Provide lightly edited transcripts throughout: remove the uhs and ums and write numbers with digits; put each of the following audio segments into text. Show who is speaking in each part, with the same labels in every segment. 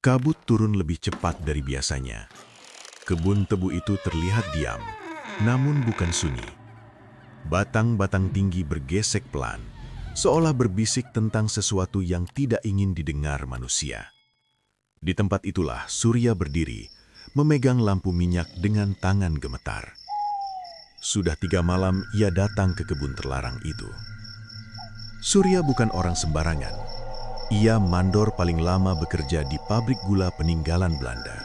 Speaker 1: Kabut turun lebih cepat dari biasanya. Kebun tebu itu terlihat diam, namun bukan sunyi. Batang-batang tinggi bergesek pelan, seolah berbisik tentang sesuatu yang tidak ingin didengar manusia. Di tempat itulah Surya berdiri, memegang lampu minyak dengan tangan gemetar. Sudah 3 malam ia datang ke kebun terlarang itu. Surya bukan orang sembarangan. Ia mandor paling lama bekerja di pabrik gula peninggalan Belanda.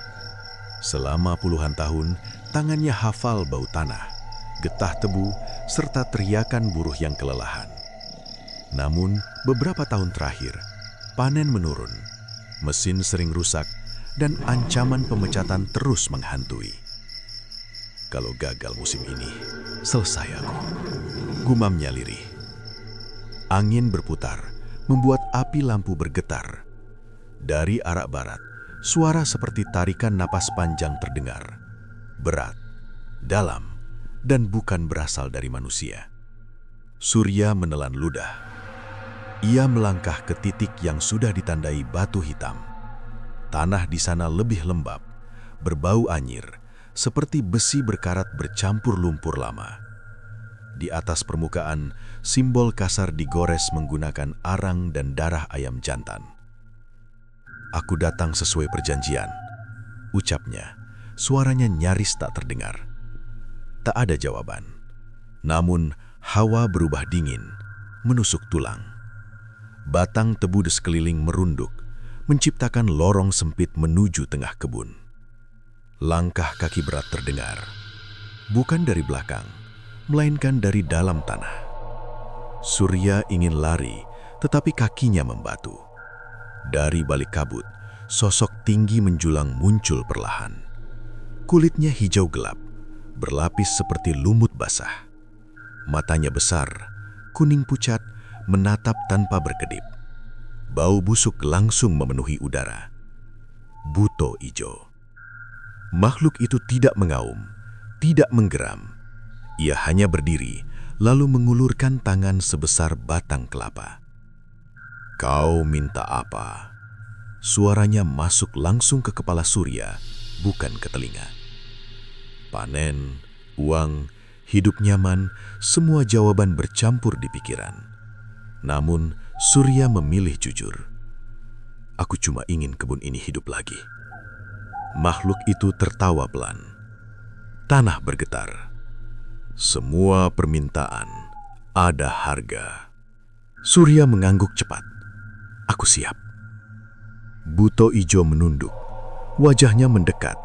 Speaker 1: Selama puluhan tahun, tangannya hafal bau tanah, getah tebu, serta teriakan buruh yang kelelahan. Namun, beberapa tahun terakhir, panen menurun, mesin sering rusak, dan ancaman pemecatan terus menghantui. Kalau gagal musim ini, selesai aku, gumamnya lirih. Angin berputar, membuat api lampu bergetar. Dari arah barat, suara seperti tarikan napas panjang terdengar. Berat, dalam, dan bukan berasal dari manusia. Surya menelan ludah. Ia melangkah ke titik yang sudah ditandai batu hitam. Tanah di sana lebih lembab, berbau anyir, seperti besi berkarat bercampur lumpur lama. Di atas permukaan, simbol kasar digores menggunakan arang dan darah ayam jantan. "Aku datang sesuai perjanjian," ucapnya. Suaranya nyaris tak terdengar. Tak ada jawaban. Namun, hawa berubah dingin, menusuk tulang. Batang tebu di sekeliling merunduk, menciptakan lorong sempit menuju tengah kebun. Langkah kaki berat terdengar, bukan dari belakang, melainkan dari dalam tanah. Surya ingin lari, tetapi kakinya membatu. Dari balik kabut, sosok tinggi menjulang muncul perlahan. Kulitnya hijau gelap, berlapis seperti lumut basah. Matanya besar, kuning pucat, menatap tanpa berkedip. Bau busuk langsung memenuhi udara. Buto Ijo. Makhluk itu tidak mengaum, tidak menggeram. Ia hanya berdiri, lalu mengulurkan tangan sebesar batang kelapa. "Kau minta apa?" Suaranya masuk langsung ke kepala Surya, bukan ke telinga. Panen, uang, hidup nyaman, semua jawaban bercampur di pikiran. Namun, Surya memilih jujur. "Aku cuma ingin kebun ini hidup lagi." Makhluk itu tertawa pelan. Tanah bergetar. "Semua permintaan ada harga." Surya mengangguk cepat. "Aku siap." Buto Ijo menunduk. Wajahnya mendekat.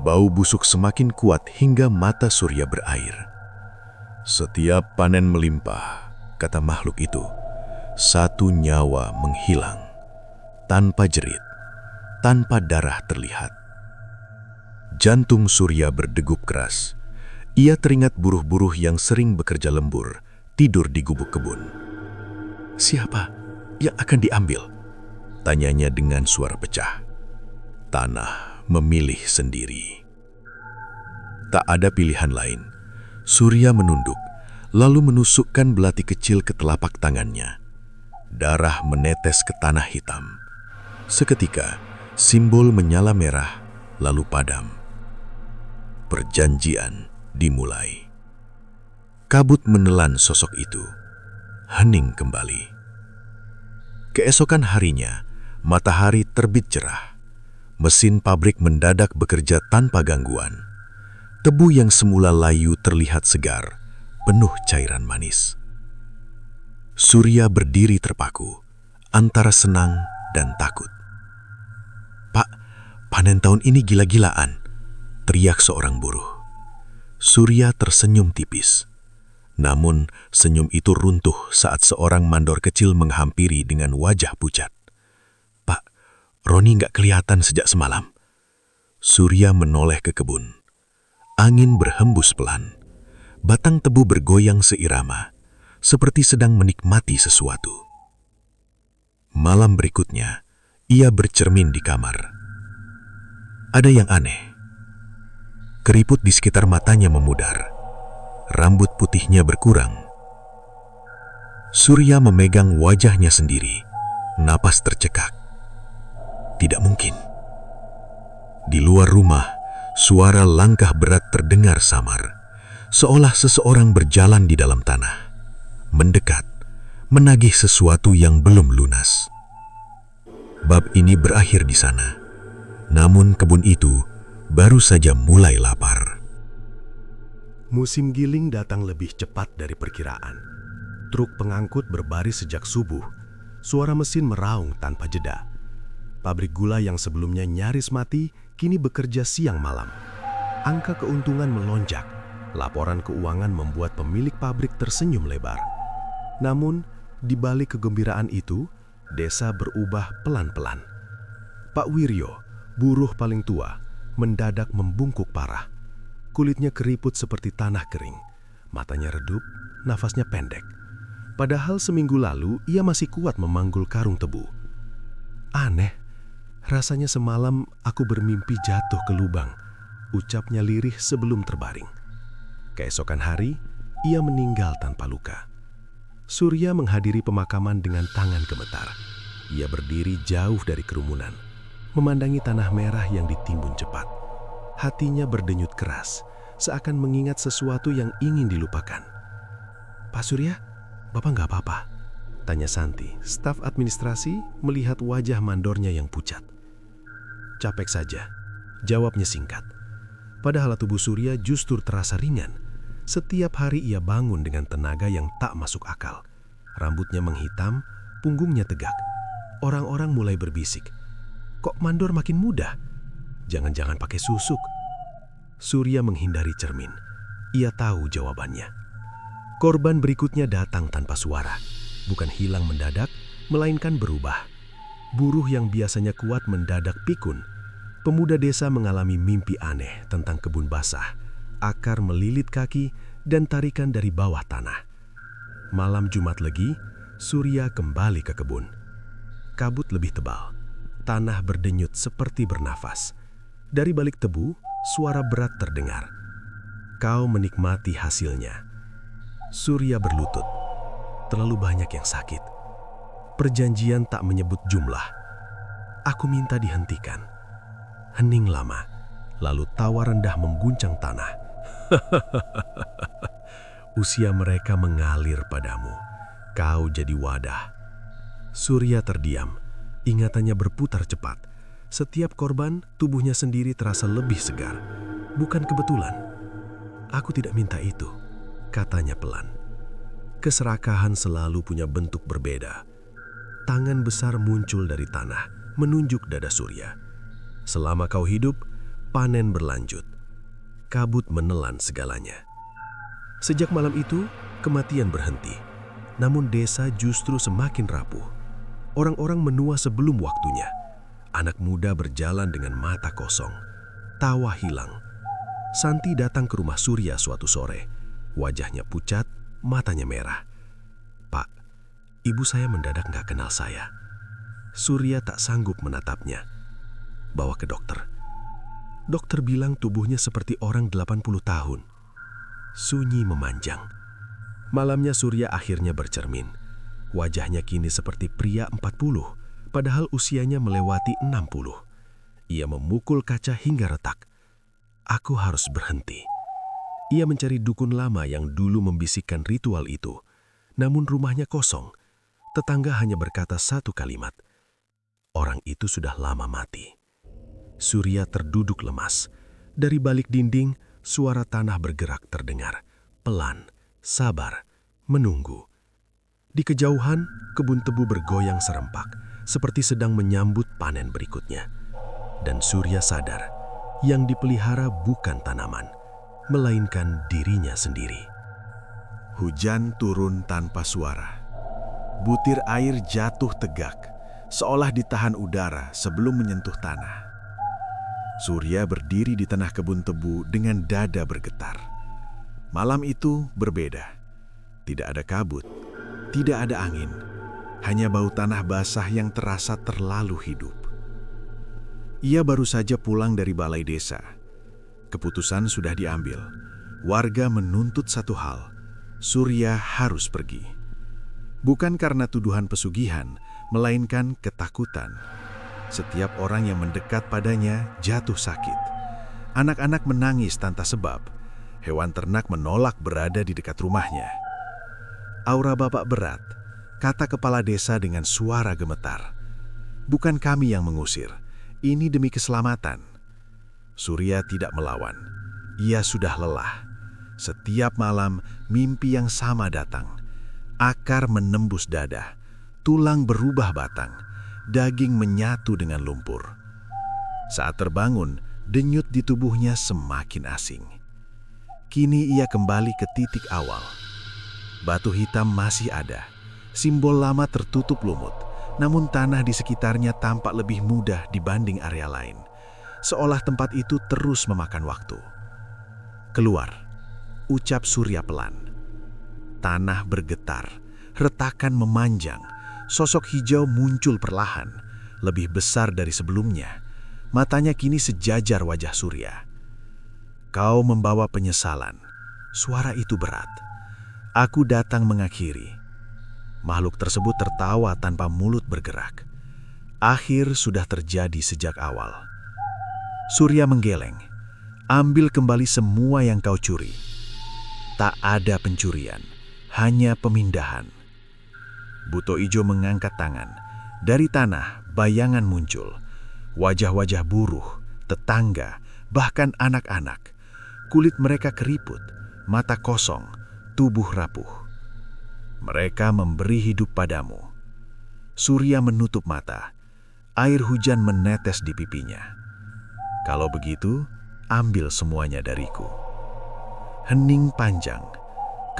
Speaker 1: Bau busuk semakin kuat hingga mata Surya berair. "Setiap panen melimpah," kata makhluk itu, "satu nyawa menghilang. Tanpa jerit, tanpa darah terlihat." Jantung Surya berdegup keras. Ia teringat buruh-buruh yang sering bekerja lembur, tidur di gubuk kebun. "Siapa yang akan diambil?" tanyanya dengan suara pecah. "Tanah memilih sendiri." Tak ada pilihan lain. Surya menunduk, lalu menusukkan belati kecil ke telapak tangannya. Darah menetes ke tanah hitam. Seketika, simbol menyala merah, lalu padam. Perjanjian dimulai. Kabut menelan sosok itu. Hening kembali. Keesokan harinya, matahari terbit cerah. Mesin pabrik mendadak bekerja tanpa gangguan. Tebu yang semula layu terlihat segar, penuh cairan manis. Surya berdiri terpaku, antara senang dan takut. "Pak, panen tahun ini gila-gilaan," teriak seorang buruh. Surya tersenyum tipis. Namun, senyum itu runtuh saat seorang mandor kecil menghampiri dengan wajah pucat. "Pak, Roni nggak kelihatan sejak semalam." Surya menoleh ke kebun. Angin berhembus pelan. Batang tebu bergoyang seirama, seperti sedang menikmati sesuatu. Malam berikutnya, ia bercermin di kamar. Ada yang aneh. Keriput di sekitar matanya memudar. Rambut putihnya berkurang. Surya memegang wajahnya sendiri, napas tercekak. Tidak mungkin. Di luar rumah, suara langkah berat terdengar samar, seolah seseorang berjalan di dalam tanah, mendekat, menagih sesuatu yang belum lunas. Bab ini berakhir di sana, namun kebun itu baru saja mulai lapar.
Speaker 2: Musim giling datang lebih cepat dari perkiraan. Truk pengangkut berbaris sejak subuh, suara mesin meraung tanpa jeda. Pabrik gula yang sebelumnya nyaris mati, kini bekerja siang malam. Angka keuntungan melonjak, laporan keuangan membuat pemilik pabrik tersenyum lebar. Namun, di balik kegembiraan itu, desa berubah pelan-pelan. Pak Wiryo, buruh paling tua, mendadak membungkuk parah. Kulitnya keriput seperti tanah kering, matanya redup, nafasnya pendek. Padahal seminggu lalu ia masih kuat memanggul karung tebu. Aneh, rasanya semalam aku bermimpi jatuh ke lubang, ucapnya lirih sebelum terbaring. Keesokan hari, ia meninggal tanpa luka. Surya menghadiri pemakaman dengan tangan gemetar. Ia berdiri jauh dari kerumunan, memandangi tanah merah yang ditimbun cepat. Hatinya berdenyut keras, seakan mengingat sesuatu yang ingin dilupakan. "Pak Surya, Bapak nggak apa-apa?" tanya Santi, staf administrasi, melihat wajah mandornya yang pucat. "Capek saja," jawabnya singkat. Padahal tubuh Surya justru terasa ringan. Setiap hari ia bangun dengan tenaga yang tak masuk akal. Rambutnya menghitam, punggungnya tegak. Orang-orang mulai berbisik, "Kok mandor makin muda? Jangan-jangan pakai susuk." Surya menghindari cermin. Ia tahu jawabannya. Korban berikutnya datang tanpa suara. Bukan hilang mendadak, melainkan berubah. Buruh yang biasanya kuat mendadak pikun. Pemuda desa mengalami mimpi aneh tentang kebun basah, akar melilit kaki, dan tarikan dari bawah tanah. Malam Jumat Legi, Surya kembali ke kebun. Kabut lebih tebal, tanah berdenyut seperti bernafas. Dari balik tebu, suara berat terdengar. "Kau menikmati hasilnya." Surya berlutut. Terlalu banyak yang sakit. Perjanjian tak menyebut jumlah. Aku minta dihentikan. Hening lama, lalu tawa rendah mengguncang tanah. "Usia mereka mengalir padamu. Kau jadi wadah." Surya terdiam. Ingatannya berputar cepat. Setiap korban, tubuhnya sendiri terasa lebih segar. "Bukan kebetulan. Aku tidak minta itu," katanya pelan. Keserakahan selalu punya bentuk berbeda. Tangan besar muncul dari tanah, menunjuk dada Surya. "Selama kau hidup, panen berlanjut." Kabut menelan segalanya. Sejak malam itu, kematian berhenti. Namun desa justru semakin rapuh. Orang-orang menua sebelum waktunya. Anak muda berjalan dengan mata kosong. Tawa hilang. Santi datang ke rumah Surya suatu sore. Wajahnya pucat, matanya merah. "Pak, ibu saya mendadak nggak kenal saya." Surya tak sanggup menatapnya. "Bawa ke dokter." Dokter bilang tubuhnya seperti orang 80 tahun. Sunyi memanjang. Malamnya Surya akhirnya bercermin. Wajahnya kini seperti pria 40, padahal usianya melewati 60. Ia memukul kaca hingga retak. "Aku harus berhenti." Ia mencari dukun lama yang dulu membisikkan ritual itu. Namun rumahnya kosong. Tetangga hanya berkata satu kalimat. Orang itu sudah lama mati. Surya terduduk lemas. Dari balik dinding, suara tanah bergerak terdengar. Pelan, sabar, menunggu. Di kejauhan, kebun tebu bergoyang serempak, seperti sedang menyambut panen berikutnya. Dan Surya sadar, yang dipelihara bukan tanaman, melainkan dirinya sendiri. Hujan turun tanpa suara. Butir air jatuh tegak, seolah ditahan udara sebelum menyentuh tanah. Surya berdiri di tengah kebun tebu dengan dada bergetar. Malam itu berbeda. Tidak ada kabut, tidak ada angin, hanya bau tanah basah yang terasa terlalu hidup. Ia baru saja pulang dari balai desa. Keputusan sudah diambil. Warga menuntut satu hal, Surya harus pergi. Bukan karena tuduhan pesugihan, melainkan ketakutan.
Speaker 3: Setiap orang yang mendekat padanya jatuh sakit. Anak-anak menangis tanpa sebab. Hewan ternak menolak berada di dekat rumahnya. Aura Bapak berat, kata kepala desa dengan suara gemetar. Bukan kami yang mengusir, ini demi keselamatan. Surya tidak melawan. Ia sudah lelah. Setiap malam mimpi yang sama datang. Akar menembus dada, tulang berubah batang, daging menyatu dengan lumpur. Saat terbangun, denyut di tubuhnya semakin asing. Kini ia kembali ke titik awal. Batu hitam masih ada, simbol lama tertutup lumut, namun tanah di sekitarnya tampak lebih mudah dibanding area lain, seolah tempat itu terus memakan waktu. Keluar, ucap Surya pelan. Tanah bergetar, retakan memanjang, sosok hijau muncul perlahan, lebih besar dari sebelumnya. Matanya kini sejajar wajah Surya. Kau membawa penyesalan. Suara itu berat. Aku datang mengakhiri. Makhluk tersebut tertawa tanpa mulut bergerak. Akhir sudah terjadi sejak awal. Surya menggeleng. Ambil kembali semua yang kau curi. Tak ada pencurian, hanya pemindahan. Buto Ijo mengangkat tangan. Dari tanah, bayangan muncul. Wajah-wajah buruh, tetangga, bahkan anak-anak. Kulit mereka keriput, mata kosong, tubuh rapuh. Mereka memberi hidup padamu. Surya menutup mata. Air hujan menetes di pipinya. Kalau begitu, ambil semuanya dariku. Hening panjang.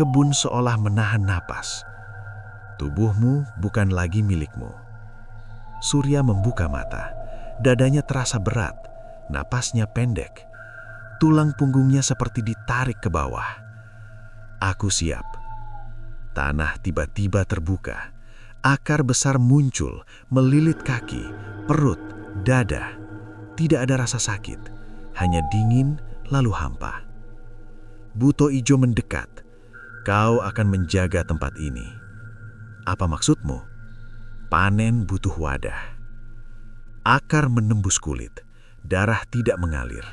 Speaker 3: Kebun seolah menahan napas. Tubuhmu bukan lagi milikmu. Surya membuka mata. Dadanya terasa berat. Napasnya pendek. Tulang punggungnya seperti ditarik ke bawah. Aku siap. Tanah tiba-tiba terbuka. Akar besar muncul, melilit kaki, perut, dada. Tidak ada rasa sakit, hanya dingin lalu hampa. Buto Ijo mendekat. Kau akan menjaga tempat ini. Apa maksudmu? Panen butuh wadah. Akar menembus kulit, darah tidak mengalir.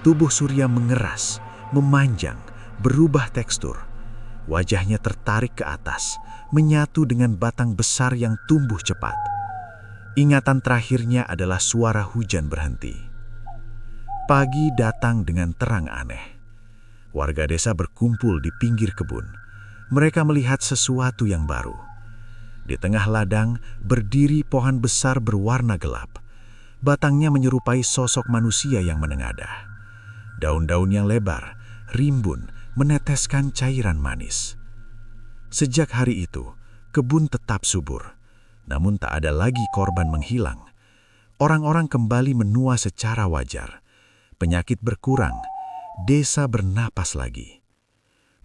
Speaker 3: Tubuh Surya mengeras, memanjang, berubah tekstur. Wajahnya tertarik ke atas, menyatu dengan batang besar yang tumbuh cepat. Ingatan terakhirnya adalah suara hujan berhenti. Pagi datang dengan terang aneh. Warga desa berkumpul di pinggir kebun. Mereka melihat sesuatu yang baru. Di tengah ladang berdiri pohon besar berwarna gelap. Batangnya menyerupai sosok manusia yang menengadah. Daun-daun yang lebar, rimbun, meneteskan cairan manis. Sejak hari itu, kebun tetap subur. Namun tak ada lagi korban menghilang. Orang-orang kembali menua secara wajar. Penyakit berkurang, desa bernapas lagi.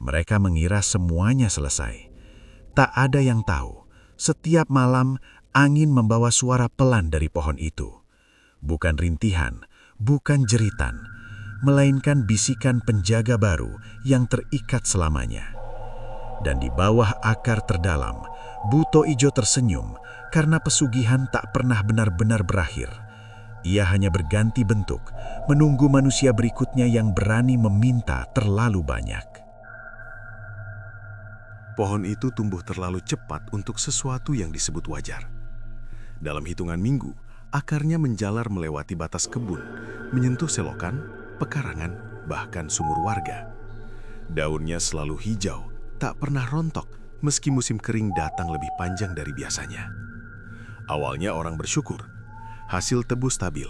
Speaker 3: Mereka mengira semuanya selesai. Tak ada yang tahu, setiap malam angin membawa suara pelan dari pohon itu. Bukan rintihan, bukan jeritan, melainkan bisikan penjaga baru yang terikat selamanya. Dan di bawah akar terdalam, Buto Ijo tersenyum karena pesugihan tak pernah benar-benar berakhir. Ia hanya berganti bentuk, menunggu manusia berikutnya yang berani meminta terlalu banyak.
Speaker 1: Pohon itu tumbuh terlalu cepat untuk sesuatu yang disebut wajar. Dalam hitungan minggu, akarnya menjalar melewati batas kebun, menyentuh selokan, pekarangan, bahkan sumur warga. Daunnya selalu hijau, tak pernah rontok, meski musim kering datang lebih panjang dari biasanya. Awalnya orang bersyukur, hasil tebu stabil,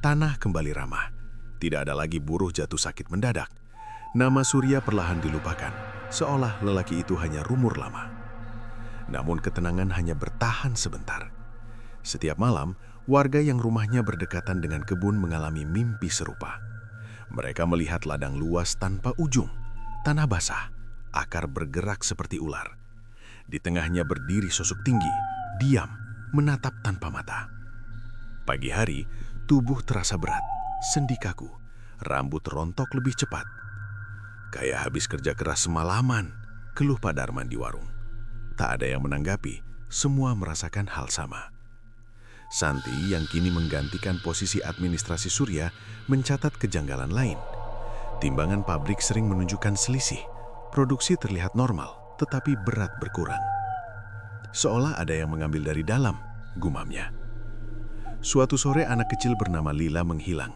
Speaker 1: tanah kembali ramah. Tidak ada lagi buruh jatuh sakit mendadak. Nama Surya perlahan dilupakan, seolah lelaki itu hanya rumor lama. Namun ketenangan hanya bertahan sebentar. Setiap malam, warga yang rumahnya berdekatan dengan kebun mengalami mimpi serupa. Mereka melihat ladang luas tanpa ujung, tanah basah, akar bergerak seperti ular. Di tengahnya berdiri sosok tinggi, diam, menatap tanpa mata. Pagi hari, tubuh terasa berat, sendi kaku, rambut rontok lebih cepat. Kayak habis kerja keras semalaman, keluh Pak Darman di warung. Tak ada yang menanggapi, semua merasakan hal sama.
Speaker 3: Santi yang kini menggantikan posisi administrasi Surya mencatat kejanggalan lain. Timbangan pabrik sering menunjukkan selisih. Produksi terlihat normal, tetapi berat berkurang. Seolah ada yang mengambil dari dalam, gumamnya. Suatu sore anak kecil bernama Lila menghilang.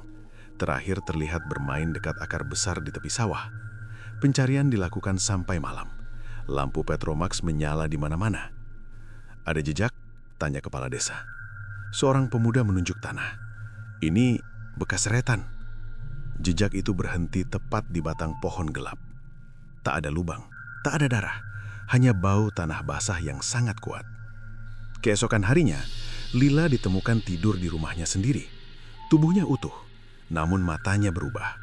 Speaker 3: Terakhir terlihat bermain dekat akar besar di tepi sawah. Pencarian dilakukan sampai malam. Lampu Petromax menyala di mana-mana. Ada jejak? Tanya kepala desa. Seorang pemuda menunjuk tanah. Ini bekas seretan. Jejak itu berhenti tepat di batang pohon gelap. Tak ada lubang, tak ada darah, hanya bau tanah basah yang sangat kuat. Keesokan harinya, Lila ditemukan tidur di rumahnya sendiri. Tubuhnya utuh, namun matanya berubah.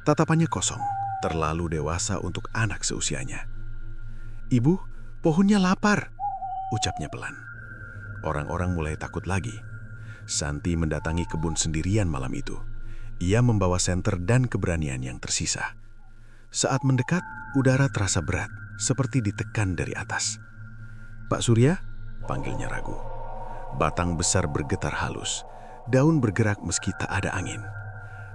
Speaker 3: Tatapannya kosong, terlalu dewasa untuk anak seusianya. "Ibu, pohonnya lapar," ucapnya pelan. Orang-orang mulai takut lagi. Santi mendatangi kebun sendirian malam itu. Ia membawa senter dan keberanian yang tersisa. Saat mendekat, udara terasa berat, seperti ditekan dari atas. "Pak Surya?" panggilnya ragu. Batang besar bergetar halus. Daun bergerak meski tak ada angin.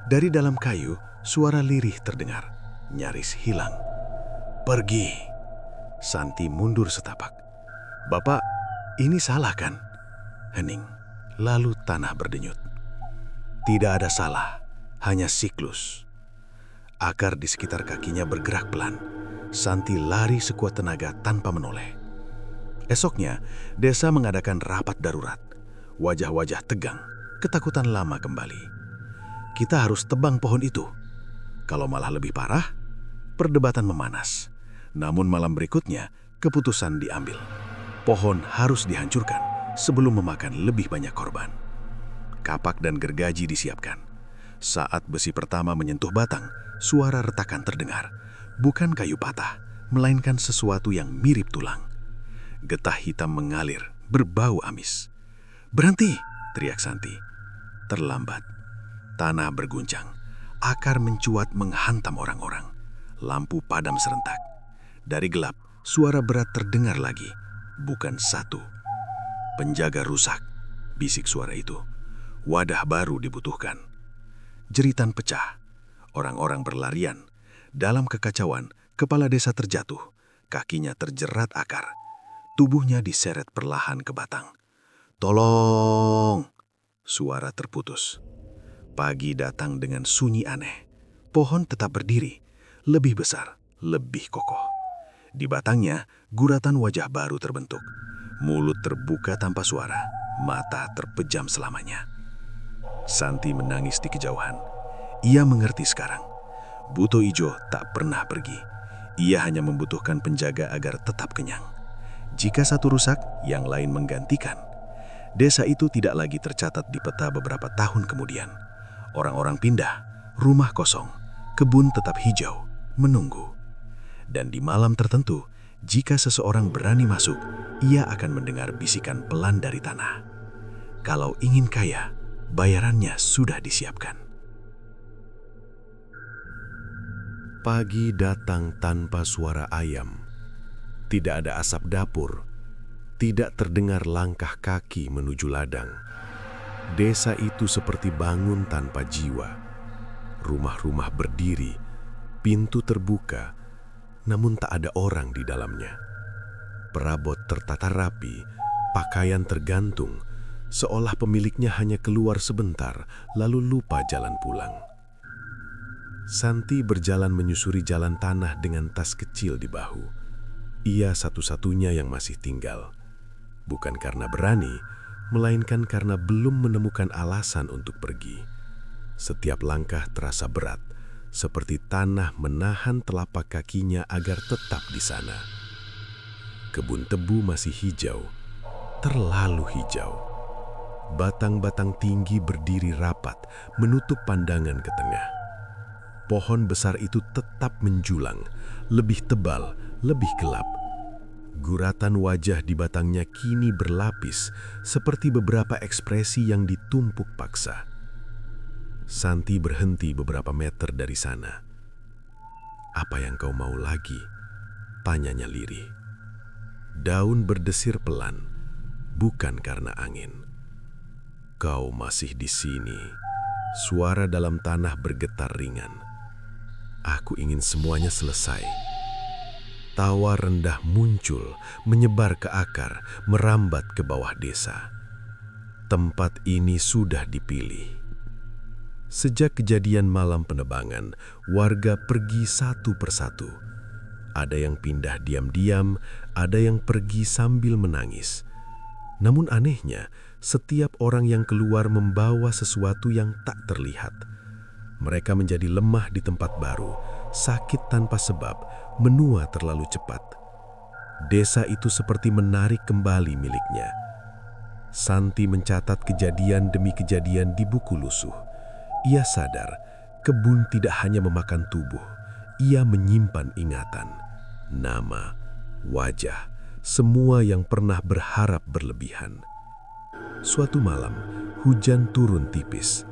Speaker 3: Dari dalam kayu, suara lirih terdengar, nyaris hilang. "Pergi." Santi mundur setapak. "Bapak, ini salah kan?" Hening. Lalu tanah berdenyut. Tidak ada salah, hanya siklus. Akar di sekitar kakinya bergerak pelan. Santi lari sekuat tenaga tanpa menoleh. Esoknya, desa mengadakan rapat darurat. Wajah-wajah tegang, ketakutan lama kembali. "Kita harus tebang pohon itu. Kalau malah lebih parah," perdebatan memanas. Namun malam berikutnya, keputusan diambil. Pohon harus dihancurkan sebelum memakan lebih banyak korban. Kapak dan gergaji disiapkan. Saat besi pertama menyentuh batang, suara retakan terdengar. Bukan kayu patah, melainkan sesuatu yang mirip tulang. Getah hitam mengalir, berbau amis. "Berhenti!" teriak Santi. Terlambat. Tanah berguncang. Akar mencuat menghantam orang-orang. Lampu padam serentak. Dari gelap, suara berat terdengar lagi. Bukan satu. "Penjaga rusak," bisik suara itu. "Wadah baru dibutuhkan." Jeritan pecah. Orang-orang berlarian. Dalam kekacauan, kepala desa terjatuh. Kakinya terjerat akar. Tubuhnya diseret perlahan ke batang. "Tolong!" Suara terputus. Pagi datang dengan sunyi aneh. Pohon tetap berdiri. Lebih besar, lebih kokoh. Di batangnya, guratan wajah baru terbentuk. Mulut terbuka tanpa suara. Mata terpejam selamanya. Santi menangis di kejauhan. Ia mengerti sekarang. Buto Ijo tak pernah pergi. Ia hanya membutuhkan penjaga agar tetap kenyang. Jika satu rusak, yang lain menggantikan. Desa itu tidak lagi tercatat di peta beberapa tahun kemudian. Orang-orang pindah, rumah kosong, kebun tetap hijau, menunggu. Dan di malam tertentu, jika seseorang berani masuk, ia akan mendengar bisikan pelan dari tanah. Kalau ingin kaya, bayarannya sudah disiapkan. Pagi datang tanpa suara ayam. Tidak ada asap dapur. Tidak terdengar langkah kaki menuju ladang. Desa itu seperti bangun tanpa jiwa. Rumah-rumah berdiri, pintu terbuka, namun tak ada orang di dalamnya. Perabot tertata rapi, pakaian tergantung, seolah pemiliknya hanya keluar sebentar lalu lupa jalan pulang. Santi berjalan menyusuri jalan tanah dengan tas kecil di bahu. Ia satu-satunya yang masih tinggal. Bukan karena berani, melainkan karena belum menemukan alasan untuk pergi. Setiap langkah terasa berat, seperti tanah menahan telapak kakinya agar tetap di sana. Kebun tebu masih hijau, terlalu hijau. Batang-batang tinggi berdiri rapat, menutup pandangan ke tengah. Pohon besar itu tetap menjulang, lebih tebal, lebih gelap. Guratan wajah di batangnya kini berlapis, seperti beberapa ekspresi yang ditumpuk paksa. Santi berhenti beberapa meter dari sana. "Apa yang kau mau lagi?" tanyanya lirih. Daun berdesir pelan, bukan karena angin.
Speaker 2: Kau masih di sini. Suara dalam tanah bergetar ringan. Aku ingin semuanya selesai. Tawa rendah muncul, menyebar ke akar, merambat ke bawah desa. Tempat ini sudah dipilih. Sejak kejadian malam penebangan, warga pergi satu persatu. Ada yang pindah diam-diam, ada yang pergi sambil menangis. Namun anehnya, setiap orang yang keluar membawa sesuatu yang tak terlihat. Mereka menjadi lemah di tempat baru, sakit tanpa sebab, menua terlalu cepat. Desa itu seperti menarik kembali miliknya. Santi mencatat kejadian demi kejadian di buku lusuh. Ia sadar, kebun tidak hanya memakan tubuh, ia menyimpan ingatan, nama, wajah, semua yang pernah berharap berlebihan. Suatu malam, hujan turun tipis.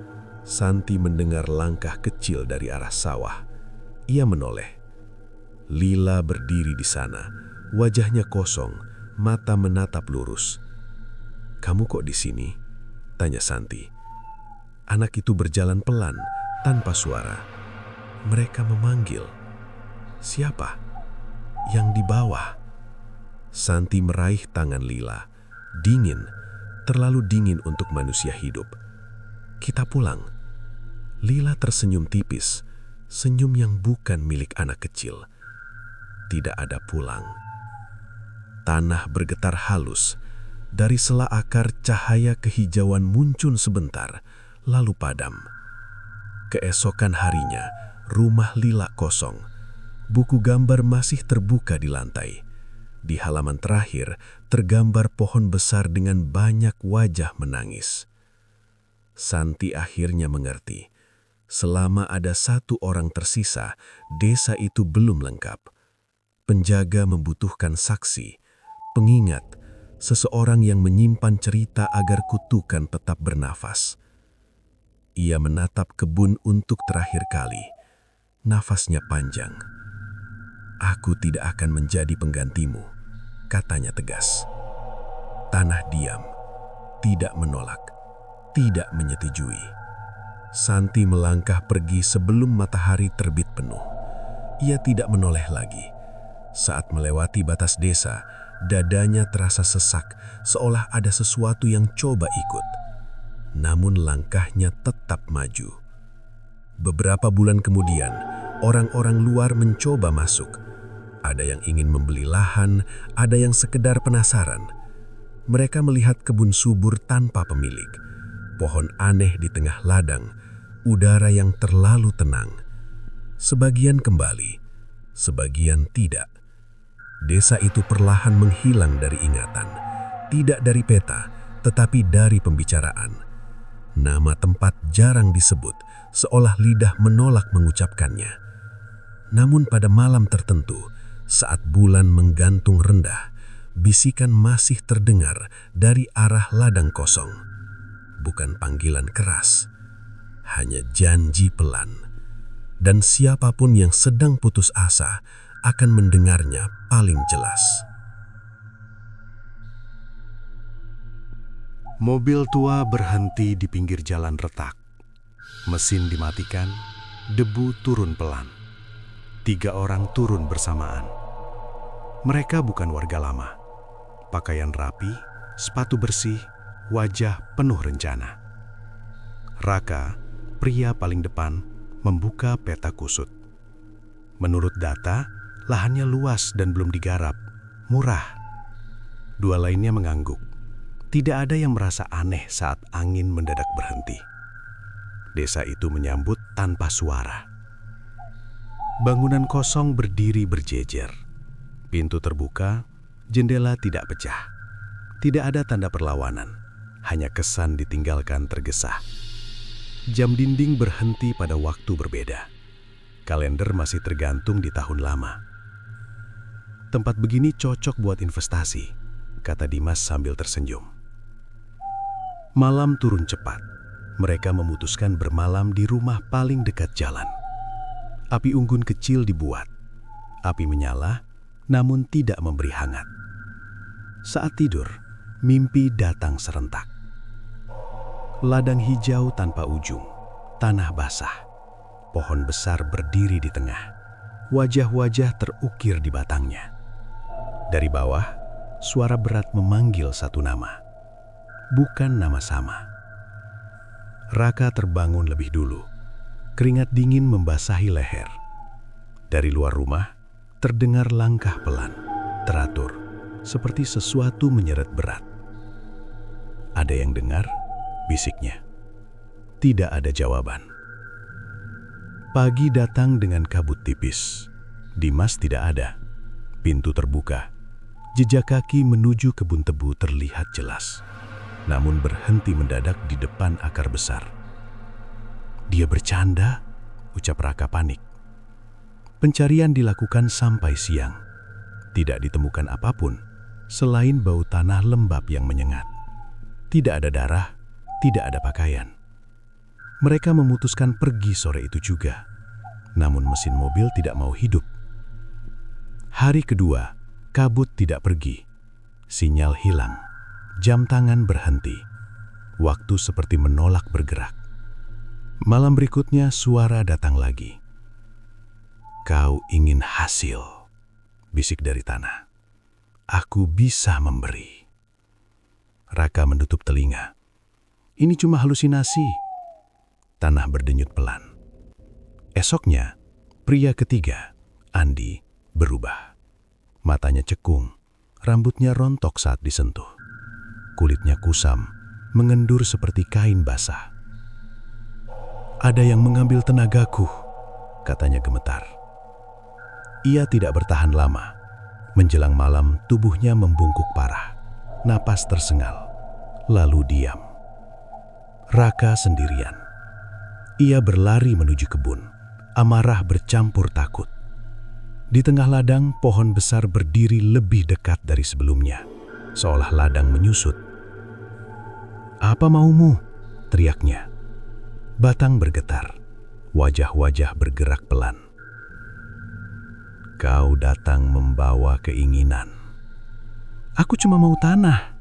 Speaker 2: Santi mendengar langkah kecil dari arah sawah. Ia menoleh. Lila berdiri di sana, wajahnya kosong, mata menatap lurus. "Kamu kok di sini?" tanya Santi. Anak itu berjalan pelan, tanpa suara. Mereka memanggil. Siapa? Yang di bawah. Santi meraih tangan Lila. Dingin, terlalu dingin untuk manusia hidup. "Kita pulang." Lila tersenyum tipis, senyum yang bukan milik anak kecil. Tidak ada pulang. Tanah bergetar halus. Dari sela akar cahaya kehijauan muncul sebentar, lalu padam. Keesokan harinya, rumah Lila kosong. Buku gambar masih terbuka di lantai. Di halaman terakhir, tergambar pohon besar dengan banyak wajah menangis. Santi akhirnya mengerti. Selama ada satu orang tersisa, desa itu belum lengkap. Penjaga membutuhkan saksi, pengingat, seseorang yang menyimpan cerita agar kutukan tetap bernafas. Ia menatap kebun untuk terakhir kali. Nafasnya panjang. "Aku tidak akan menjadi penggantimu," katanya tegas. Tanah diam, tidak menolak, tidak menyetujui. Santi melangkah pergi sebelum matahari terbit penuh. Ia tidak menoleh lagi. Saat melewati batas desa, dadanya terasa sesak, seolah ada sesuatu yang coba ikut. Namun langkahnya tetap maju. Beberapa bulan kemudian, orang-orang luar mencoba masuk. Ada yang ingin membeli lahan, ada yang sekedar penasaran. Mereka melihat kebun subur tanpa pemilik, pohon aneh di tengah ladang, udara yang terlalu tenang. Sebagian kembali, sebagian tidak. Desa itu perlahan menghilang dari ingatan, tidak dari peta, tetapi dari pembicaraan. Nama tempat jarang disebut, seolah lidah menolak mengucapkannya. Namun pada malam tertentu, saat bulan menggantung rendah, bisikan masih terdengar dari arah ladang kosong. Bukan panggilan keras, hanya janji pelan. Dan siapapun yang sedang putus asa akan mendengarnya paling jelas.
Speaker 3: Mobil tua berhenti di pinggir jalan retak. Mesin dimatikan, debu turun pelan. 3 orang turun bersamaan. Mereka bukan warga lama. Pakaian rapi, sepatu bersih, wajah penuh rencana. Raka, pria paling depan, membuka peta kusut. Menurut data, lahannya luas dan belum digarap, murah. 2 lainnya mengangguk. Tidak ada yang merasa aneh saat angin mendadak berhenti. Desa itu menyambut tanpa suara. Bangunan kosong berdiri berjejer. Pintu terbuka, jendela tidak pecah. Tidak ada tanda perlawanan, hanya kesan ditinggalkan tergesa. Jam dinding berhenti pada waktu berbeda. Kalender masih tergantung di tahun lama. "Tempat begini cocok buat investasi," kata Dimas sambil tersenyum. Malam turun cepat. Mereka memutuskan bermalam di rumah paling dekat jalan. Api unggun kecil dibuat. Api menyala, namun tidak memberi hangat. Saat tidur, mimpi datang serentak.
Speaker 2: Ladang hijau tanpa ujung, tanah basah. Pohon besar berdiri di tengah. Wajah-wajah terukir di batangnya. Dari bawah, suara berat memanggil satu nama. Bukan nama sama. Raka terbangun lebih dulu. Keringat dingin membasahi leher. Dari luar rumah, terdengar langkah pelan, teratur, seperti sesuatu menyeret berat. Ada yang dengar, bisiknya. Tidak ada jawaban. Pagi datang dengan kabut tipis. Dimas tidak ada. Pintu terbuka. Jejak kaki menuju kebun tebu terlihat jelas. Namun berhenti mendadak di depan akar besar. Dia bercanda, ucap Raka panik. Pencarian dilakukan sampai siang. Tidak ditemukan apapun selain bau tanah lembab yang menyengat. Tidak ada darah, tidak ada pakaian. Mereka memutuskan pergi sore itu juga. Namun mesin mobil tidak mau hidup. Hari kedua, kabut tidak pergi. Sinyal hilang. Jam tangan berhenti. Waktu seperti menolak bergerak. Malam berikutnya suara datang lagi. Kau ingin hasil, bisik dari tanah. Aku bisa memberi. Raka menutup telinga. Ini cuma halusinasi. Tanah berdenyut pelan. Esoknya, pria ketiga, Andi, berubah. Matanya cekung, rambutnya rontok saat disentuh. Kulitnya kusam, mengendur seperti kain basah. Ada yang mengambil tenagaku, katanya gemetar. Ia tidak bertahan lama. Menjelang malam, tubuhnya membungkuk parah. Napas tersengal, lalu diam. Raka sendirian. Ia berlari menuju kebun, amarah bercampur takut. Di tengah ladang, pohon besar berdiri lebih dekat dari sebelumnya, seolah ladang menyusut. "Apa maumu?" teriaknya. Batang bergetar, wajah-wajah bergerak pelan. "Kau datang membawa keinginan. Aku cuma mau tanah."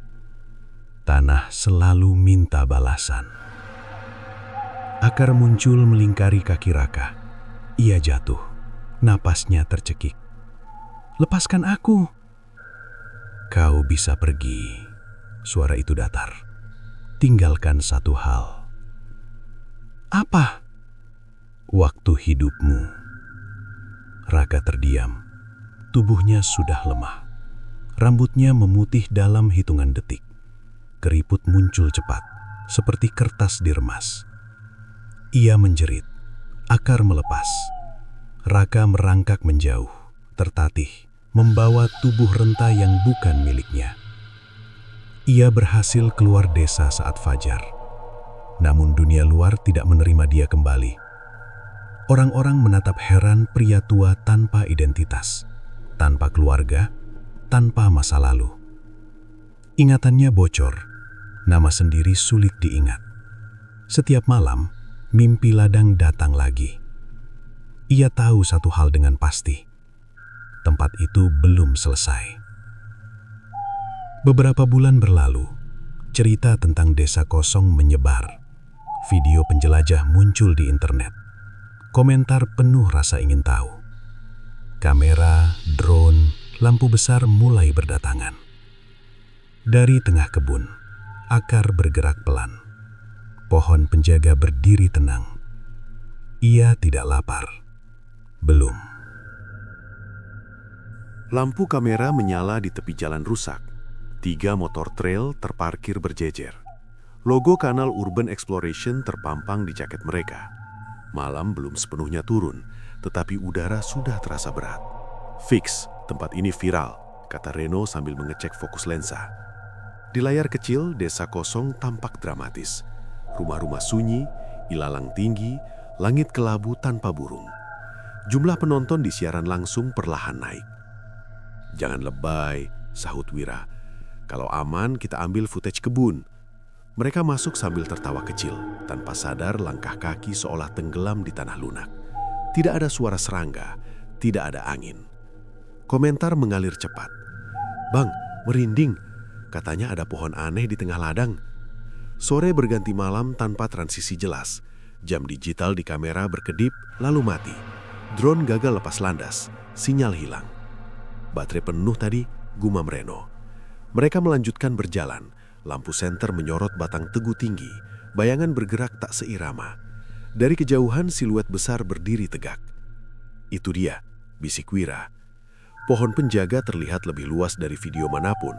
Speaker 2: Tanah selalu minta balasan. Akar muncul melingkari kaki Raka. Ia jatuh, napasnya tercekik. "Lepaskan aku." "Kau bisa pergi." Suara itu datar. "Tinggalkan satu hal." "Apa?" "Waktu hidupmu." Raka terdiam. Tubuhnya sudah lemah. Rambutnya memutih dalam hitungan detik. Keriput muncul cepat, seperti kertas diremas. Ia menjerit. Akar melepas. Raka merangkak menjauh, tertatih, membawa tubuh renta yang bukan miliknya. Ia berhasil keluar desa saat fajar. Namun dunia luar tidak menerima dia kembali. Orang-orang menatap heran pria tua tanpa identitas, tanpa keluarga, tanpa masa lalu. Ingatannya bocor, nama sendiri sulit diingat. Setiap malam, mimpi ladang datang lagi. Ia tahu satu hal dengan pasti. Tempat itu belum selesai. Beberapa bulan berlalu, cerita tentang desa kosong menyebar. Video penjelajah muncul di internet. Komentar penuh rasa ingin tahu. Kamera, drone, lampu besar mulai berdatangan. Dari tengah kebun, akar bergerak pelan. Pohon penjaga berdiri tenang. Ia tidak lapar. Belum.
Speaker 1: Lampu kamera menyala di tepi jalan rusak. 3 motor trail terparkir berjejer. Logo kanal Urban Exploration terpampang di jaket mereka. Malam belum sepenuhnya turun, tetapi udara sudah terasa berat. "Fix, tempat ini viral," kata Reno sambil mengecek fokus lensa. Di layar kecil, desa kosong tampak dramatis. Rumah-rumah sunyi, ilalang tinggi, langit kelabu tanpa burung. Jumlah penonton di siaran langsung perlahan naik. "Jangan lebay," sahut Wira. "Kalau aman, kita ambil footage kebun." Mereka masuk sambil tertawa kecil, tanpa sadar langkah kaki seolah tenggelam di tanah lunak. Tidak ada suara serangga, tidak ada angin. Komentar mengalir cepat. "Bang, merinding. Katanya ada pohon aneh di tengah ladang."
Speaker 2: Sore berganti malam tanpa transisi jelas. Jam digital di kamera berkedip lalu mati. Drone gagal lepas landas, sinyal hilang. Baterai penuh tadi, gumam Reno. Mereka melanjutkan berjalan. Lampu senter menyorot batang tegu tinggi. Bayangan bergerak tak seirama. Dari kejauhan siluet besar berdiri tegak. Itu dia, bisik Wira. Pohon penjaga terlihat lebih luas dari video manapun.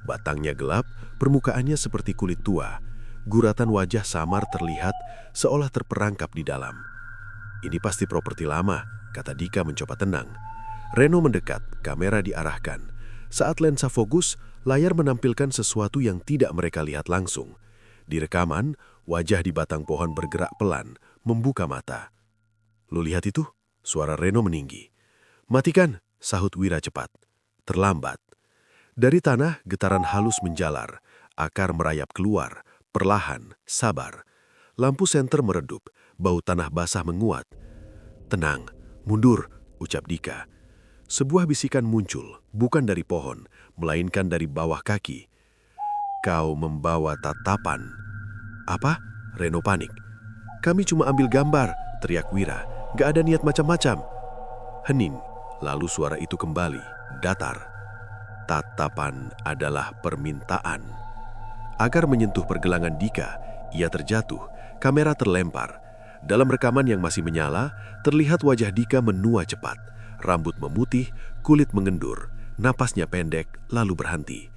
Speaker 2: Batangnya gelap, permukaannya seperti kulit tua. Guratan wajah samar terlihat seolah terperangkap di dalam. Ini pasti properti lama, kata Dika mencoba tenang. Reno mendekat, kamera diarahkan. Saat lensa fokus, layar menampilkan sesuatu yang tidak mereka lihat langsung. Di rekaman, wajah di batang pohon bergerak pelan, membuka mata. "Lu lihat itu?" Suara Reno meninggi. "Matikan," sahut Wira cepat. Terlambat. Dari tanah, getaran halus menjalar. Akar merayap keluar, perlahan, sabar. Lampu senter meredup, bau tanah basah menguat. "Tenang, mundur," ucap Dika. Sebuah bisikan muncul, bukan dari pohon, melainkan dari bawah kaki. "Kau membawa tatapan." "Apa?" Reno panik. "Kami cuma ambil gambar," teriak Wira. "Gak ada niat macam-macam." Hening, lalu suara itu kembali, datar. "Tatapan adalah permintaan." Agar menyentuh pergelangan Dika, ia terjatuh, kamera terlempar. Dalam rekaman yang masih menyala, terlihat wajah Dika menua cepat. Rambut memutih, kulit mengendur, napasnya pendek, lalu berhenti.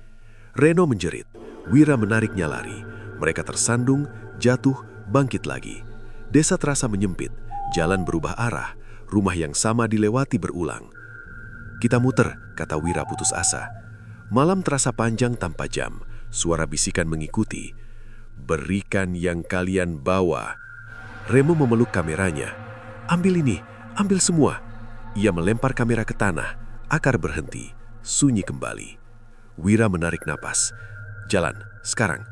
Speaker 2: Reno menjerit, Wira menariknya lari. Mereka tersandung, jatuh, bangkit lagi. Desa terasa menyempit, jalan berubah arah, rumah yang sama dilewati berulang. "Kita muter," kata Wira putus asa. Malam terasa panjang tanpa jam, suara bisikan mengikuti. "Berikan yang kalian bawa." Remo memeluk kameranya. "Ambil ini, ambil semua." Ia melempar kamera ke tanah, akar berhenti, sunyi kembali. Wira menarik napas. "Jalan, sekarang."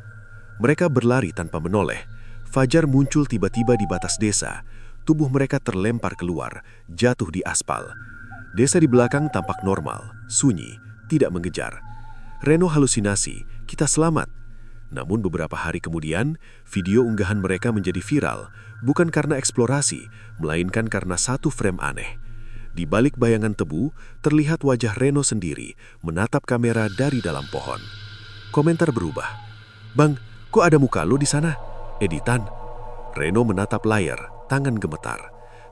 Speaker 2: Mereka berlari tanpa menoleh. Fajar muncul tiba-tiba di batas desa. Tubuh mereka terlempar keluar, jatuh di aspal. Desa di belakang tampak normal, sunyi, tidak mengejar. Reno halusinasi, "Kita selamat." Namun beberapa hari kemudian, video unggahan mereka menjadi viral, bukan karena eksplorasi, melainkan karena satu frame aneh. Di balik bayangan tebu, terlihat wajah Reno sendiri menatap kamera dari dalam pohon. Komentar berubah. "Bang, kok ada muka lo di sana? Editan?" Reno menatap layar, tangan gemetar.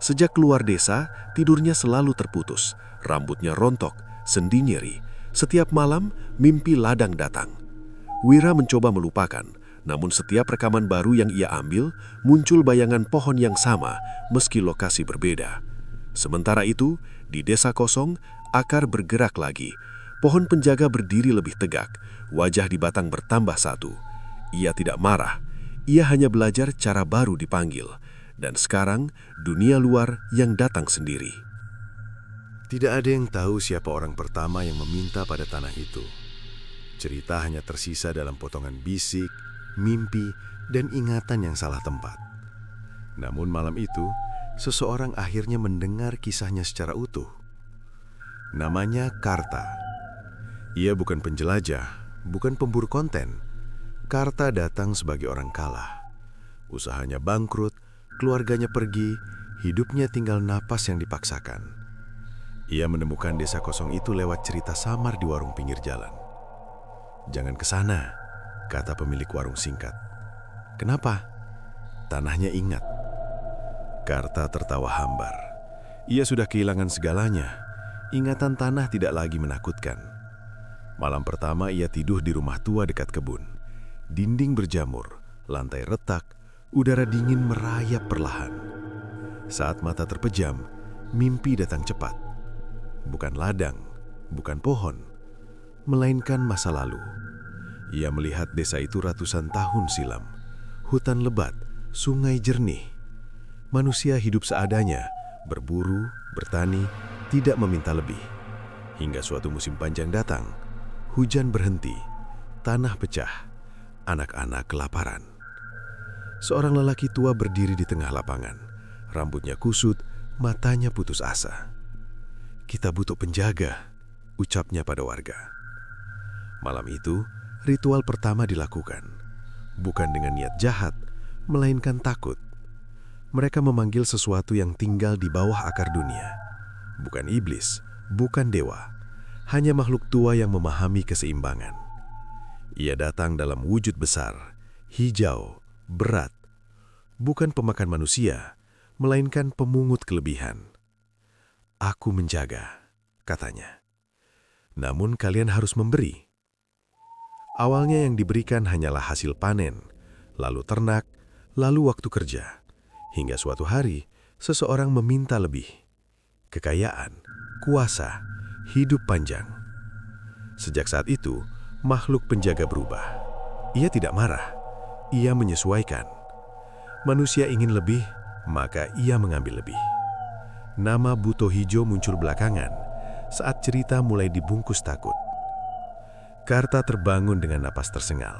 Speaker 2: Sejak keluar desa, tidurnya selalu terputus. Rambutnya rontok, sendi nyeri. Setiap malam, mimpi ladang datang. Wira mencoba melupakan, namun setiap rekaman baru yang ia ambil, muncul bayangan pohon yang sama, meski lokasi berbeda. Sementara itu, di desa kosong, akar bergerak lagi. Pohon penjaga berdiri lebih tegak, wajah di batang bertambah satu. Ia tidak marah, ia hanya belajar cara baru dipanggil. Dan sekarang, dunia luar yang datang sendiri.
Speaker 3: Tidak ada yang tahu siapa orang pertama yang meminta pada tanah itu. Cerita hanya tersisa dalam potongan bisik, mimpi, dan ingatan yang salah tempat. Namun malam itu, seseorang akhirnya mendengar kisahnya secara utuh. Namanya Karta. Ia bukan penjelajah, bukan pemburu konten. Karta datang sebagai orang kalah. Usahanya bangkrut, keluarganya pergi, hidupnya tinggal napas yang dipaksakan. Ia menemukan desa kosong itu lewat cerita samar di warung pinggir jalan. "Jangan ke sana," kata pemilik warung singkat. "Kenapa?" "Tanahnya ingat." Karta tertawa hambar. Ia sudah kehilangan segalanya. Ingatan tanah tidak lagi menakutkan. Malam pertama ia tidur di rumah tua dekat kebun. Dinding berjamur, lantai retak, udara dingin merayap perlahan. Saat mata terpejam, mimpi datang cepat. Bukan ladang, bukan pohon, melainkan masa lalu. Ia melihat desa itu ratusan tahun silam. Hutan lebat, sungai jernih. Manusia hidup seadanya, berburu, bertani, tidak meminta lebih. Hingga suatu musim panjang datang, hujan berhenti, tanah pecah, anak-anak kelaparan. Seorang lelaki tua berdiri di tengah lapangan, rambutnya kusut, matanya putus asa. "Kita butuh penjaga," ucapnya pada warga. Malam itu, ritual pertama dilakukan. bukan dengan niat jahat, melainkan takut. Mereka memanggil sesuatu yang tinggal di bawah akar dunia. Bukan iblis, bukan dewa, hanya makhluk tua yang memahami keseimbangan. Ia datang dalam wujud besar, hijau, berat, bukan pemakan manusia, melainkan pemungut kelebihan. "Aku menjaga," katanya. "Namun kalian harus memberi." Awalnya yang diberikan hanyalah hasil panen, lalu ternak, lalu waktu kerja. Hingga suatu hari, seseorang meminta lebih. Kekayaan, kuasa, hidup panjang. Sejak saat itu, makhluk penjaga berubah. Ia tidak marah, ia menyesuaikan. Manusia ingin lebih, maka ia mengambil lebih. Nama Buto Hijau muncul belakangan saat cerita mulai dibungkus takut. Karta terbangun dengan napas tersengal.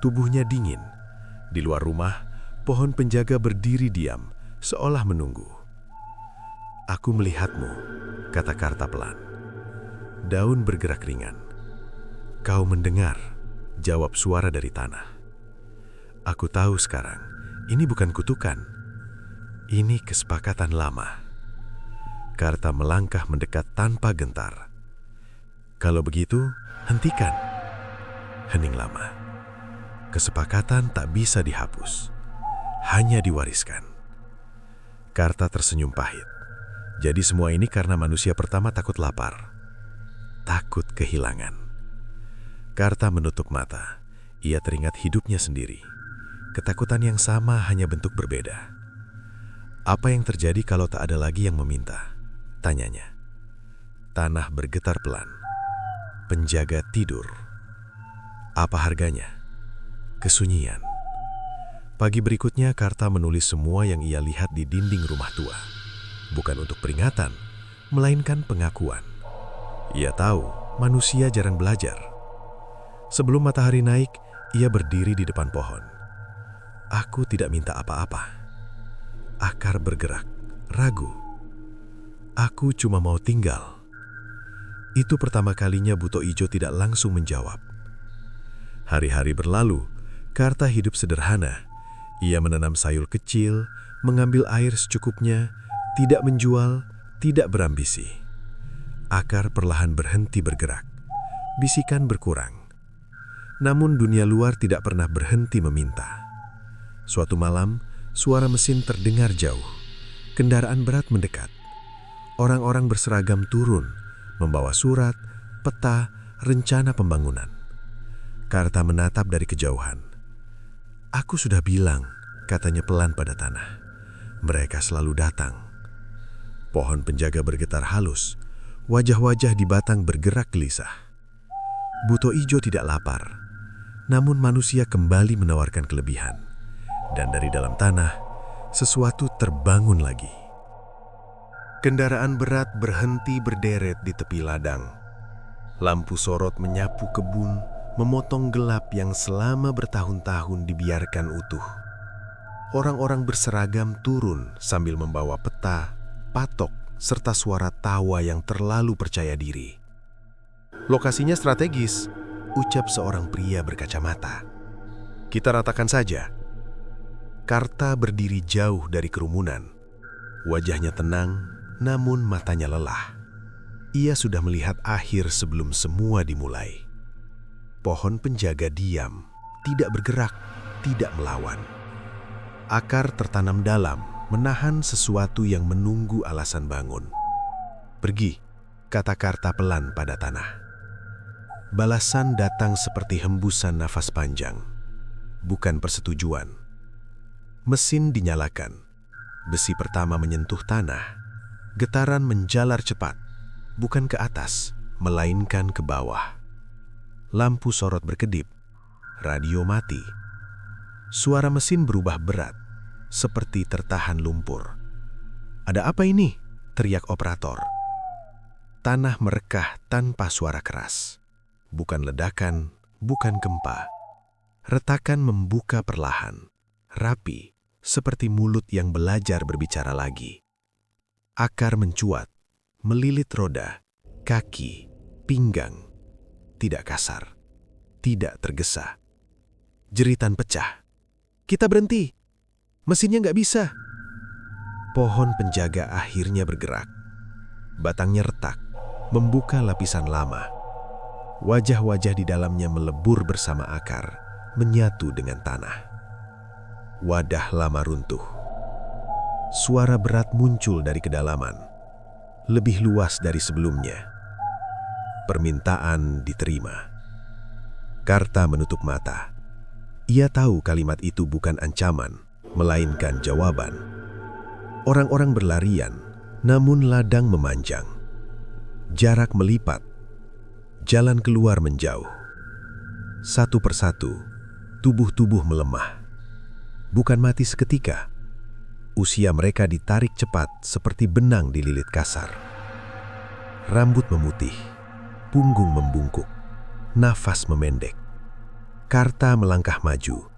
Speaker 3: Tubuhnya dingin. Di luar rumah, pohon penjaga berdiri diam, seolah menunggu. "Aku melihatmu," kata Karta pelan. Daun bergerak ringan. "Kau mendengar," jawab suara dari tanah. "Aku tahu sekarang, ini bukan kutukan. Ini kesepakatan lama." Karta melangkah mendekat tanpa gentar. "Kalau begitu, hentikan." Hening lama. Kesepakatan tak bisa dihapus, hanya diwariskan. Karta tersenyum pahit. Jadi semua ini karena manusia pertama takut lapar, takut kehilangan. Karta menutup mata. Ia teringat hidupnya sendiri. Ketakutan yang sama, hanya bentuk berbeda. "Apa yang terjadi kalau tak ada lagi yang meminta?" tanyanya. Tanah bergetar pelan. Penjaga tidur. Apa harganya? Kesunyian. Pagi berikutnya, Karta menulis semua yang ia lihat di dinding rumah tua. Bukan untuk peringatan, melainkan pengakuan. Ia tahu manusia jarang belajar. Sebelum matahari naik, ia berdiri di depan pohon. "Aku tidak minta apa-apa." Akar bergerak, ragu. "Aku cuma mau tinggal." Itu pertama kalinya Buto Ijo tidak langsung menjawab. Hari-hari berlalu, Karta hidup sederhana. Ia menanam sayur kecil, mengambil air secukupnya, tidak menjual, tidak berambisi. Akar perlahan berhenti bergerak, bisikan berkurang. Namun dunia luar tidak pernah berhenti meminta. Suatu malam, suara mesin terdengar jauh. Kendaraan berat mendekat. Orang-orang berseragam turun, membawa surat, peta, rencana pembangunan. Karta menatap dari kejauhan. "Aku sudah bilang," katanya pelan pada tanah. "Mereka selalu datang." Pohon penjaga bergetar halus. Wajah-wajah di batang bergerak gelisah. Buto Ijo tidak lapar. Namun manusia kembali menawarkan kelebihan. Dan dari dalam tanah, sesuatu terbangun lagi. Kendaraan berat berhenti berderet di tepi ladang. Lampu sorot menyapu kebun, memotong gelap yang selama bertahun-tahun dibiarkan utuh. Orang-orang berseragam turun sambil membawa peta, patok, serta suara tawa yang terlalu percaya diri. "Lokasinya strategis," ucap seorang pria berkacamata. "Kita ratakan saja." Karta berdiri jauh dari kerumunan. Wajahnya tenang, namun matanya lelah. Ia sudah melihat akhir sebelum semua dimulai. Pohon penjaga diam, tidak bergerak, tidak melawan. Akar tertanam dalam, menahan sesuatu yang menunggu alasan bangun. "Pergi," kata Karta pelan pada tanah. Balasan datang seperti hembusan nafas panjang, bukan persetujuan. Mesin dinyalakan. Besi pertama menyentuh tanah. Getaran menjalar cepat, bukan ke atas, melainkan ke bawah. Lampu sorot berkedip. Radio mati. Suara mesin berubah berat, seperti tertahan lumpur. "Ada apa ini?" teriak operator. Tanah merekah tanpa suara keras. Bukan ledakan, bukan gempa. Retakan membuka perlahan, rapi, seperti mulut yang belajar berbicara lagi. Akar mencuat, melilit roda, kaki, pinggang. Tidak kasar, tidak tergesa.
Speaker 2: Jeritan pecah. Kita berhenti. Mesinnya nggak bisa. Pohon penjaga akhirnya bergerak. Batangnya retak, membuka lapisan lama. Wajah-wajah di dalamnya melebur bersama akar, menyatu dengan tanah. Wadah lama runtuh. Suara berat muncul dari kedalaman, lebih luas dari sebelumnya. Permintaan diterima. Karta menutup mata. Ia tahu kalimat itu bukan ancaman, melainkan jawaban. Orang-orang berlarian, namun ladang memanjang. Jarak melipat. Jalan keluar menjauh. Satu persatu, tubuh-tubuh melemah. Bukan mati seketika. Usia mereka ditarik cepat seperti benang dililit kasar. Rambut memutih, punggung membungkuk, nafas memendek. Karta melangkah maju,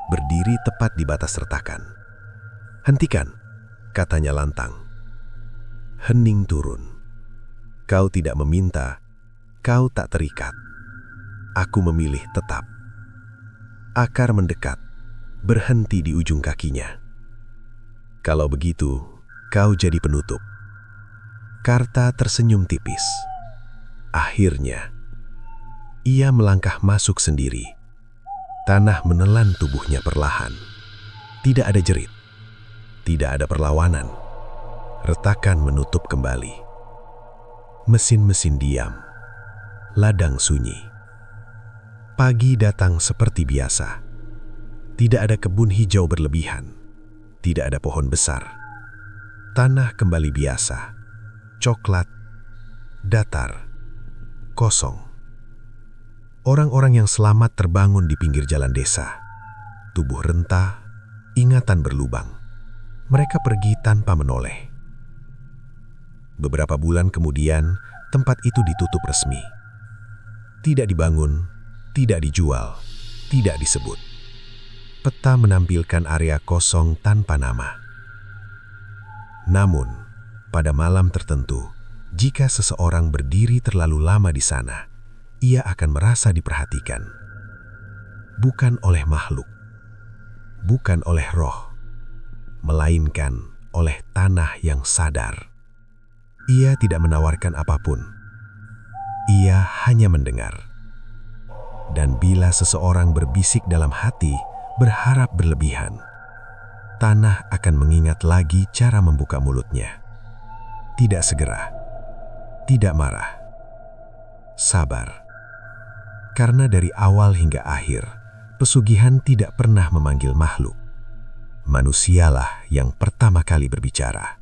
Speaker 2: berdiri tepat di batas retakan. "Hentikan," katanya lantang. Hening turun. "Kau tidak meminta, kau tak terikat. Aku memilih tetap." Akar mendekat, berhenti di ujung kakinya. "Kalau begitu, kau jadi penutup." Karta tersenyum tipis. Akhirnya, ia melangkah masuk sendiri. Tanah menelan tubuhnya perlahan. Tidak ada jerit. Tidak ada perlawanan. Retakan menutup kembali. Mesin-mesin diam. Ladang sunyi. Pagi datang seperti biasa. Tidak ada kebun hijau berlebihan. Tidak ada pohon besar. Tanah kembali biasa. Coklat. Datar. Kosong. Orang-orang yang selamat terbangun di pinggir jalan desa. Tubuh rentah, ingatan berlubang. Mereka pergi tanpa menoleh. Beberapa bulan kemudian, tempat itu ditutup resmi. Tidak dibangun, tidak dijual, tidak disebut. Peta menampilkan area kosong tanpa nama. Namun, pada malam tertentu, jika seseorang berdiri terlalu lama di sana, ia akan merasa diperhatikan. Bukan oleh makhluk, bukan oleh roh, melainkan oleh tanah yang sadar. Ia tidak menawarkan apapun. Ia hanya mendengar. Dan bila seseorang berbisik dalam hati, berharap berlebihan, tanah akan mengingat lagi cara membuka mulutnya. Tidak segera, tidak marah, sabar. Karena dari awal hingga akhir, pesugihan tidak pernah memanggil makhluk. Manusialah yang pertama kali berbicara.